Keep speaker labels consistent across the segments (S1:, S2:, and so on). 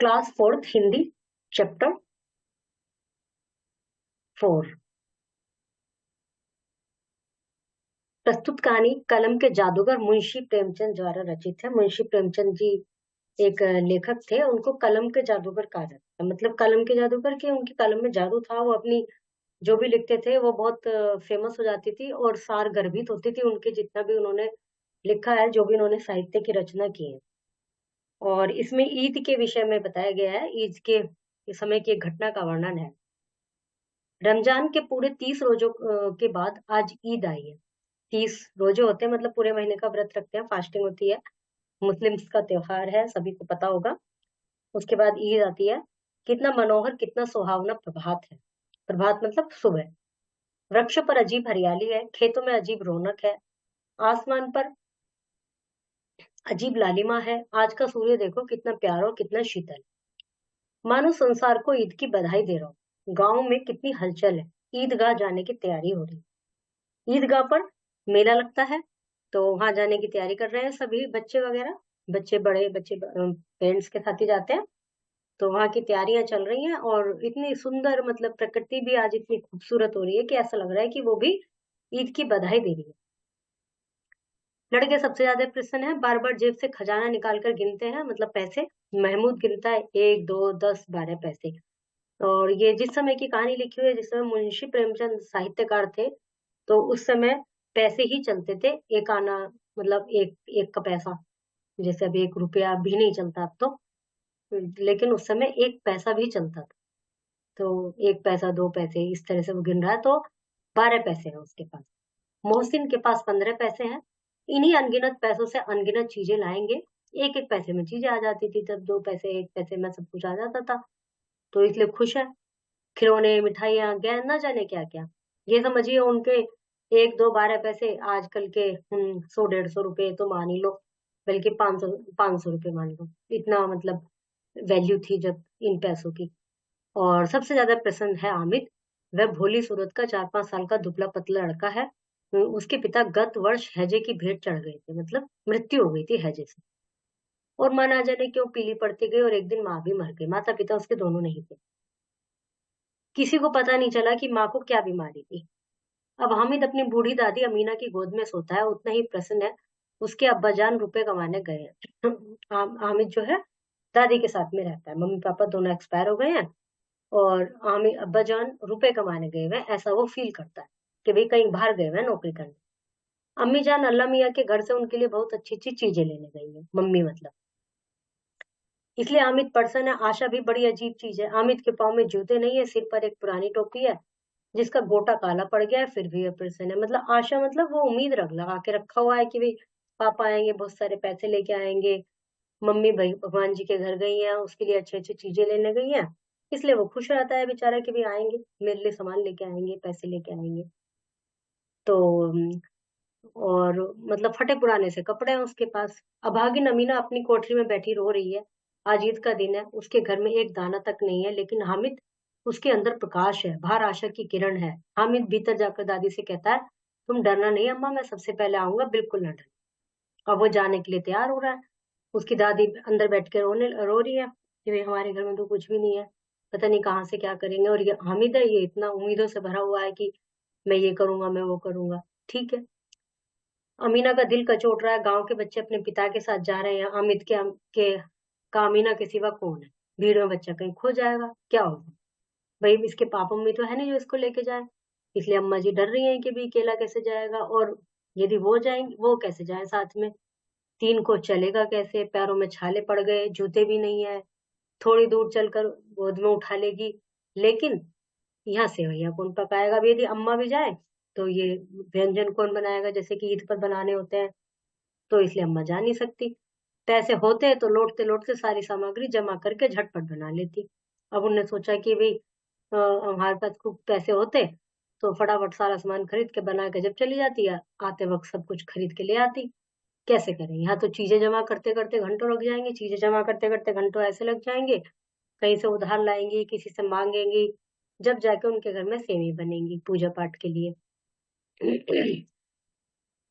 S1: Class fourth Hindi chapter 4। प्रस्तुत कहानी कलम के जादूगर मुंशी प्रेमचंद द्वारा रचित है। मुंशी प्रेमचंद जी एक लेखक थे। उनको कलम के जादूगर कहा जाता है। मतलब कलम के जादूगर के उनकी कलम में जादू था। वो अपनी जो भी लिखते थे वो बहुत फेमस हो जाती थी और सार गर्भित होती थी उनके जितना भी उन्होंने लिखा है, जो भी उन्होंने साहित्य की रचना की है। और इसमें ईद के विषय में बताया गया है। ईद के समय की एक घटना का वर्णन है। रमजान के पूरे 30 रोजों के बाद आज ईद आई है। 30 रोजे होते हैं, मतलब पूरे महीने का व्रत रखते हैं, फास्टिंग होती है। मुस्लिम्स का त्योहार है, सभी को पता होगा। उसके बाद ईद आती है। कितना मनोहर, कितना सुहावना प्रभात है। प्रभात मतलब सुबह। वृक्षों पर अजीब हरियाली है, खेतों में अजीब रौनक है, आसमान पर अजीब लालिमा है। आज का सूर्य देखो कितना प्यारा और कितना शीतल, मानो संसार को ईद की बधाई दे रहा हो। गांव में कितनी हलचल है। ईदगाह जाने की तैयारी हो रही है। ईदगाह पर मेला लगता है, तो वहां जाने की तैयारी कर रहे हैं सभी बच्चे वगैरह। बच्चे, बड़े बच्चे पेरेंट्स के साथ ही जाते हैं। तो वहां की तैयारियां चल रही हैं और इतनी सुंदर, मतलब प्रकृति भी आज इतनी खूबसूरत हो रही है कि ऐसा लग रहा है कि वो भी ईद की बधाई दे रही है। लड़के सबसे ज्यादा प्रसन्न है, बार बार जेब से खजाना निकाल कर गिनते हैं, मतलब पैसे। महमूद गिनता है, 1 2 10 12 पैसे। और ये जिस समय की कहानी लिखी हुई है, जिस समय मुंशी प्रेमचंद साहित्यकार थे, तो उस समय पैसे ही चलते थे। एक आना, मतलब एक एक का पैसा। जैसे अभी 1 रुपया भी नहीं चलता अब तो, लेकिन उस समय 1 पैसा भी चलता था। तो 1 पैसा, 2 पैसे, इस तरह से वो गिन रहा है, तो 12 पैसे है उसके पास। मोहसिन के पास 15 पैसे हैं। इन्हीं अनगिनत पैसों से अनगिनत चीजें लाएंगे। एक एक पैसे में चीजें आ जाती थी, तब 2 पैसे 1 पैसे में सब कुछ आ जाता था। तो इसलिए खुश है। खिलौने, मिठाइयाँ, गहना, न जाने क्या क्या। ये समझिए उनके 1 2 12 पैसे आजकल के 100 150 रुपए तो मान ही लो, बल्कि 500 500 रुपए मान लो। इतना मतलब वैल्यू थी जब इन पैसों की। और सबसे ज्यादा प्रसन्न है हामिद। वह भोली सूरत का 4 5 साल का दुबला पतला लड़का है। उसके पिता गत वर्ष हैजे की भेंट चढ़ गए थे, मतलब मृत्यु हो गई थी हैजे से। और माँ ना जाने क्यों पीली पड़ती गई और एक दिन माँ भी मर गई। माता पिता उसके दोनों नहीं थे। किसी को पता नहीं चला कि माँ को क्या बीमारी थी। अब हामिद अपनी बूढ़ी दादी अमीना की गोद में सोता है, उतना ही प्रसन्न है। उसके अब्बाजान रुपए कमाने गए हैं। हामिद जो है दादी के साथ में रहता है, मम्मी पापा दोनों एक्सपायर हो गए हैं। और हामिद अब्बाजान रुपए कमाने गए हुए हैं, ऐसा वो फील करता है कि भाई कहीं बाहर गए हुए हैं नौकरी करने। अम्मी जान अल्लाह मियाँ के घर से उनके लिए बहुत अच्छी अच्छी चीजें लेने गई है, मम्मी मतलब। इसलिए हामिद पर्सन है। आशा भी बड़ी अजीब चीज है। हामिद के पाँव में जूते नहीं है, सिर पर एक पुरानी टोपी है जिसका गोटा काला पड़ गया है, फिर भी ये प्रसन्न है। मतलब आशा, मतलब वो उम्मीद रख लगा के रखा हुआ है कि भाई पापा आएंगे, बहुत सारे पैसे लेके आएंगे। मम्मी भाई भगवान जी के घर गई हैं, उसके लिए अच्छी अच्छी चीजें लेने गई हैं। इसलिए वो खुश रहता है बेचारा कि भाई आएंगे, मेरे लिए सामान लेके आएंगे, पैसे लेके आएंगे। तो और मतलब फटे पुराने से कपड़े हैं उसके पास। अभागिन अमीना अपनी कोठरी में बैठी रो रही है। आज ईद का दिन है, उसके घर में एक दाना तक नहीं है, लेकिन हामिद, उसके अंदर प्रकाश है, बाहर आशा की किरण है। हामिद भीतर जाकर दादी से कहता है, तुम डरना नहीं अम्मा, मैं सबसे पहले आऊंगा, बिल्कुल न डर। अब वो जाने के लिए तैयार हो रहा है। उसकी दादी अंदर बैठ के रो रही है कि भाई हमारे घर में तो कुछ भी नहीं है, पता नहीं कहाँ से क्या करेंगे। और ये हामिद है, ये इतना उम्मीदों से भरा हुआ है कि मैं ये करूंगा, मैं वो करूंगा। ठीक है। अमीना का दिल कचोट रहा है। गांव के बच्चे अपने पिता के साथ जा रहे हैं। अमित के का अमीना के सिवा कौन है। भीड़ में बच्चा कहीं खो जाएगा, क्या होगा। भाई इसके पापा मम्मी तो है नहीं जो इसको लेके जाए। इसलिए अम्मा जी डर रही हैं कि भाई अकेला कैसे जाएगा, और यदि वो जाएंगे, वो कैसे जाए साथ में। 3 को चलेगा कैसे, पैरों में छाले पड़ गए, जूते भी नहीं है। थोड़ी दूर चलकर गोद में उठा लेगी, लेकिन यहाँ सेवैया कौन पकाएगा। अब यदि अम्मा भी जाए तो ये व्यंजन कौन बनाएगा, जैसे कि ईद पर बनाने होते हैं। तो इसलिए अम्मा जा नहीं सकती। पैसे होते तो लौटते लौटते सारी सामग्री जमा करके झटपट बना लेती। अब उनने सोचा कि भाई हमारे पास खूब पैसे होते तो फटाफट सारा सामान खरीद के बना के जब चली जाती है, आते वक्त सब कुछ खरीद के ले आती। कैसे करें, यहाँ तो चीजें जमा करते करते घंटों लग जाएंगे, चीजें जमा करते करते घंटों ऐसे लग जाएंगे। कहीं से उधार लाएंगी, किसी से मांगेंगी, जब जाके उनके घर में सेवी बनेंगी पूजा पाठ के लिए।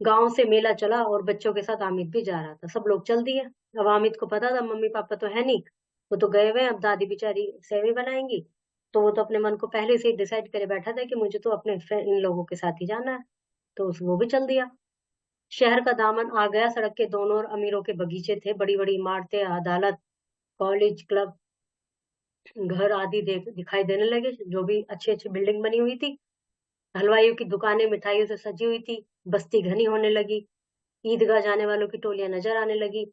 S1: गांव से मेला चला और बच्चों के साथ हामिद भी जा रहा था। सब लोग चल दिए। अब हामिद को पता था मम्मी पापा तो है नहीं, वो तो गए हुए हैं, अब दादी बेचारी सेवई बनाएंगी। तो वो तो अपने मन को पहले से ही डिसाइड करे बैठा था कि मुझे तो अपने इन लोगों के साथ ही जाना है। तो वो भी चल दिया। शहर का दामन आ गया, सड़क के दोनों ओर अमीरों के बगीचे थे, बड़ी बड़ी इमारतें, अदालत, कॉलेज, क्लब, घर आदि दिखाई देने लगे, जो भी अच्छी अच्छी बिल्डिंग बनी हुई थी। हलवाइयों की दुकानें मिठाइयों से सजी हुई थी। बस्ती घनी होने लगी। ईदगाह जाने वालों की टोलियां नजर आने लगी।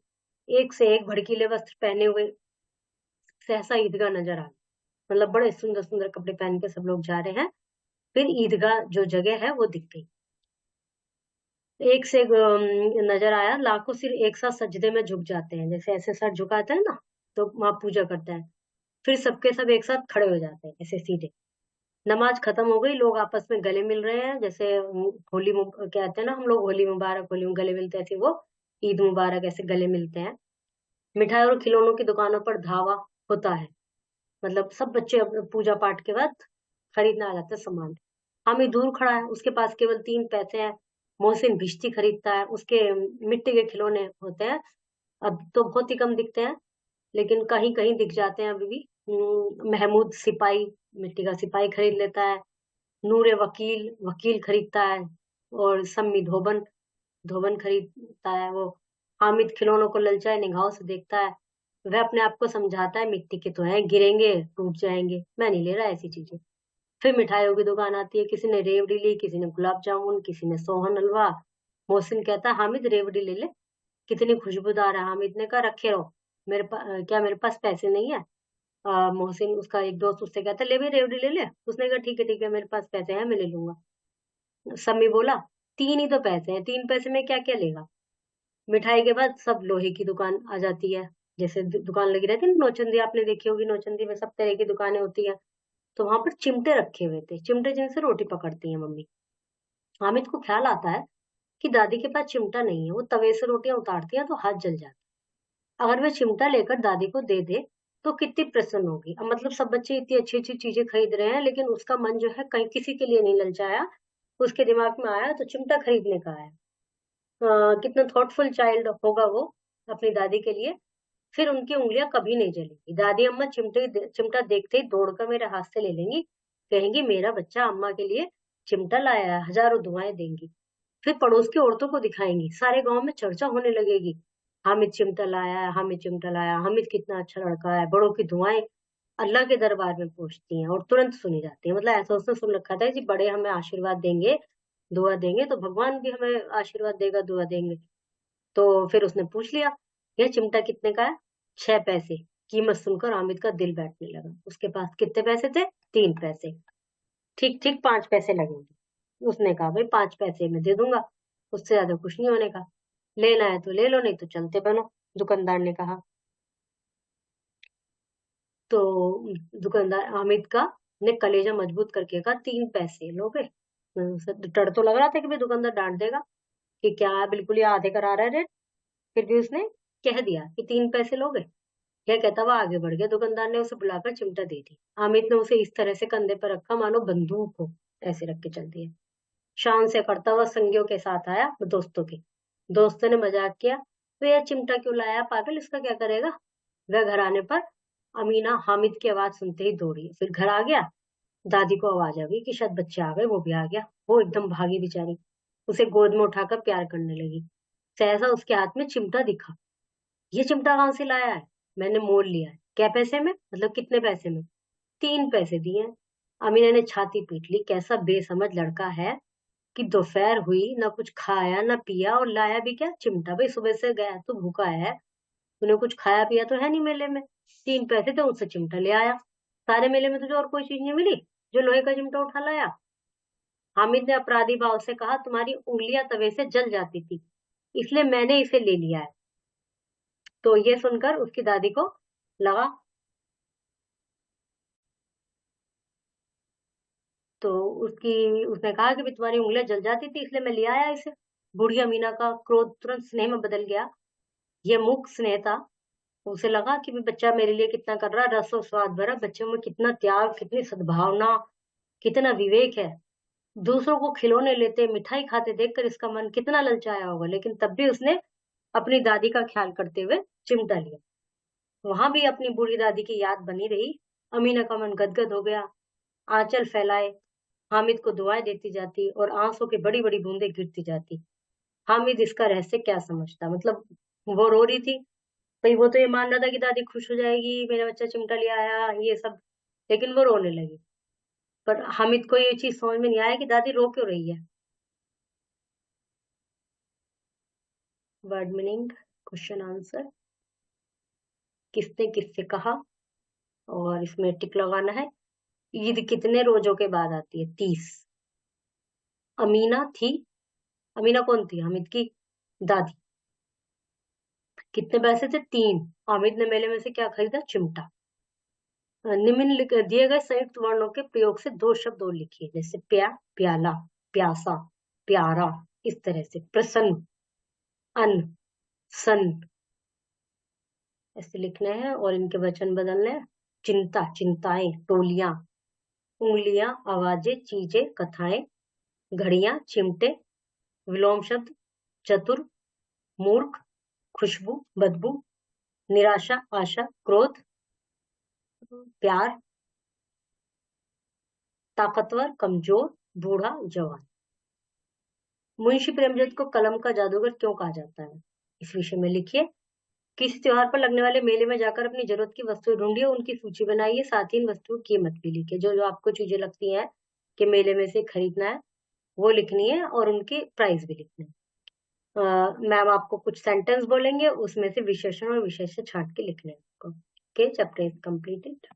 S1: एक से एक भड़कीले वस्त्र पहने हुए सहसा ईदगाह नजर आ गई। मतलब बड़े सुंदर सुंदर कपड़े पहन के सब लोग जा रहे हैं। फिर ईदगाह जो जगह है वो दिख गई। एक से एक, नजर आया, लाखों सिर एक साथ सजदे में झुक जाते हैं, जैसे ऐसे सर झुकाते हैं ना, तो वहां पूजा करता है। फिर सबके सब एक साथ खड़े हो जाते हैं ऐसे सीधे। नमाज खत्म हो गई, लोग आपस में गले मिल रहे हैं, जैसे कहते हैं ना हम लोग, होली मुबारक, होली में गले मिलते हैं, ऐसे वो ईद मुबारक ऐसे गले मिलते हैं। मिठाई और खिलौनों की दुकानों पर धावा होता है। मतलब सब बच्चे पूजा पाठ के बाद खरीदने आ जाते हैं सामान। हामिद दूर खड़ा है, उसके पास केवल 3 पैसे हैं। मोहसिन भिश्ती खरीदता है, उसके मिट्टी के खिलौने होते हैं, अब तो बहुत ही कम दिखते हैं, लेकिन कहीं कहीं दिख जाते हैं अभी भी। महमूद सिपाही मिट्टी का सिपाही खरीद लेता है। नूरे वकील वकील खरीदता है। और सम्मी धोबन धोबन खरीदता है वो। हामिद खिलौनों को ललचाए निगाहों से देखता है। वह अपने आप को समझाता है, मिट्टी के तो हैं, गिरेंगे टूट जाएंगे, मैं नहीं ले रहा ऐसी चीजें। फिर मिठाइयों की दुकान आती है, किसी ने रेवड़ी ली, किसी ने गुलाब जामुन, किसी ने सोहन हलवा। मोहसिन कहता है, हामिद रेवड़ी ले ले, कितनी खुशबूदार है। हामिद ने कहा, रखे रहो, क्या मेरे पास पैसे नहीं है? मोहसिन, उसका एक दोस्त, उससे कहता है, ले भाई रेवड़ी ले ले। उसने कहा, ठीक है, मेरे पास पैसे हैं, मैं ले लूंगा। सम्मी बोला, 3 ही तो पैसे हैं, 3 पैसे में क्या क्या लेगा? मिठाई के बाद सब लोहे की दुकान आ जाती है। जैसे दुकान लगी रहती है ना, नौचंदी आपने देखी होगी, नौचंदी में सब तरह की दुकानें होती है। तो वहां पर चिमटे रखे हुए थे, चिमटे जिनसे रोटी पकड़ती है मम्मी। हामिद को ख्याल आता है कि दादी के पास चिमटा नहीं है, वो तवे से रोटियां उतारती है तो हाथ जल जाता है। अगर वे चिमटा लेकर दादी को दे दे तो कितनी प्रसन्न होगी। अब मतलब सब बच्चे इतनी अच्छी अच्छी चीजें खरीद रहे हैं, लेकिन उसका मन जो है कहीं किसी के लिए नहीं ललचाया। उसके दिमाग में आया तो चिमटा खरीदने का आया। कितना थॉटफुल चाइल्ड होगा वो अपनी दादी के लिए। फिर उनकी उंगलियां कभी नहीं जलेंगी। दादी अम्मा चिमटा देखते ही दौड़कर मेरे हाथ से ले लेंगी, कहेंगी, मेरा बच्चा अम्मा के लिए चिमटा लाया है, हजारों दुआएं देंगी। फिर पड़ोस की औरतों को दिखाएंगी, सारे गांव में चर्चा होने लगेगी, हामिद चिमटा लाया है, हामिद चिमटा लाया, हामिद कितना अच्छा लड़का है। बड़ों की दुआएं अल्लाह के दरबार में पहुंचती हैं और तुरंत सुनी जाती है। मतलब ऐसा उसने सुन रखा था कि बड़े हमें आशीर्वाद देंगे, दुआ देंगे, तो भगवान भी हमें आशीर्वाद देगा, दुआ देंगे। तो फिर उसने पूछ लिया, यह चिमटा कितने का है? 6 पैसे। कीमत सुनकर हामिद का दिल बैठने लगा। उसके पास कितने पैसे थे? 3 पैसे। ठीक ठीक 5 पैसे लगेंगे। उसने कहा, भाई 5 पैसे में दे दूंगा, उससे ज्यादा कुछ नहीं होने का। लेना है तो ले लो, नहीं तो चलते बनो, दुकानदार ने कहा। तो दुकानदार हामिद का ने कलेजा मजबूत करके कहा, 3 पैसे लोगे? उसे डर तो लग रहा था कि भाई दुकानदार डांट देगा कि क्या बिल्कुल ही आधे करा रहा है रेट। फिर भी उसने कह दिया कि 3 पैसे लोगे। यह कहता हुआ आगे बढ़ गया। दुकानदार ने उसे बुलाकर चिमटा दे दी। हामिद ने उसे इस तरह से कंधे पर रखा मानो बंदूक हो, ऐसे रख के चल दिया। शान से करता हुआ संगियों के साथ आया, दोस्तों के। दोस्तों ने मजाक किया, तो यह चिमटा क्यों लाया पागल, इसका क्या करेगा? वह घर आने पर अमीना हामिद की आवाज सुनते ही दौड़ी। फिर घर आ गया। दादी को आवाज आ गई कि शायद बच्चे आ गए, वो भी आ गया। वो एकदम भागी बेचारी, उसे गोद में उठाकर प्यार करने लगी। सहसा उसके हाथ में चिमटा दिखा। ये चिमटा कहाँ से लाया है? मैंने मोल लिया है। क्या पैसे में? मतलब कितने पैसे में? 3 पैसे दिए हैं। अमीना ने छाती पीट ली, कैसा बेसमझ लड़का है कि दोपहर हुई, ना कुछ खाया ना पिया, और लाया भी क्या? चिमटा। भाई सुबह से गया तो भूखा है, तूने कुछ खाया पिया तो है नहीं मेले में। 3 पैसे थे, उससे चिमटा ले आया। सारे मेले में तुझे और कोई चीज नहीं मिली जो लोहे का चिमटा उठा लाया? हामिद ने अपराधी भाव से कहा, तुम्हारी उंगलियां तवे से जल जाती थी, इसलिए मैंने इसे ले लिया है। तो ये सुनकर उसकी दादी को लगा, तो उसने कहा कि भी तुम्हारी उंगलियां जल जाती थी इसलिए मैं ले आया इसे। बूढ़ी अमीना का क्रोध तुरंत स्नेह में बदल गया। यह मूक स्नेह था। उसे लगा कि भी बच्चा मेरे लिए कितना कर रहा है, रस और स्वाद भरा, बच्चे में कितना त्याग, कितनी सद्भावना, कितना विवेक है। दूसरों को खिलौने लेते, मिठाई खाते देखकर इसका मन कितना ललचाया होगा, लेकिन तब भी उसने अपनी दादी का ख्याल करते हुए चिमटा लिया। वहां भी अपनी बूढ़ी दादी की याद बनी रही। अमीना का मन गदगद हो गया। आंचल फैलाए हामिद को दुआएं देती जाती और आंसू की बड़ी बड़ी बूंदें गिरती जाती। हामिद इसका रहस्य क्या समझता, मतलब वो रो रही थी, भाई वो तो ये मान रहा था कि दादी खुश हो जाएगी, मेरा बच्चा चिमटा ले आया, ये सब, लेकिन वो रोने लगी। पर हामिद को ये चीज समझ में नहीं आया कि दादी रो क्यों रही है। वर्ड मीनिंग, क्वेश्चन आंसर, किसने किससे कहा, और इसमें टिक लगाना है। ईद कितने रोजों के बाद आती है? 30। अमीना थी, अमीना कौन थी? हामिद की दादी। कितने पैसे थे? 3। हामिद ने मेले में से क्या खरीदा? चिमटा। दिए गए संयुक्त वर्णों के प्रयोग से दो शब्द और लिखिए, जैसे प्याला, प्यासा, प्यारा, इस तरह से। प्रसन्न, अन्न, सन, ऐसे लिखने हैं और इनके वचन बदलने हैं। चिंता, चिंताएं, टोलियां, उंगलियां, आवाजें, चीजें, कथाएं, घड़ियां, चिमटे, विलोम शब्द, चतुर, मूर्ख, खुशबू, बदबू, निराशा, आशा, क्रोध, प्यार, ताकतवर, कमजोर, बूढ़ा, जवान। मुंशी प्रेमचंद को कलम का जादूगर क्यों कहा जाता है? इस विषय में लिखिए। किसी त्योहार पर लगने वाले मेले में जाकर अपनी जरूरत की वस्तुएं ढूंढिए, उनकी सूची बनाइए, साथ ही इन वस्तुओं की कीमत भी लिखिए। जो जो आपको चीजें लगती हैं कि मेले में से खरीदना है, वो लिखनी है और उनके प्राइस भी लिखने हैं। मैम आपको कुछ सेंटेंस बोलेंगे, उसमें से विशेषण और विशेषण छांट के लिखने हैं। Okay, chapter is completed.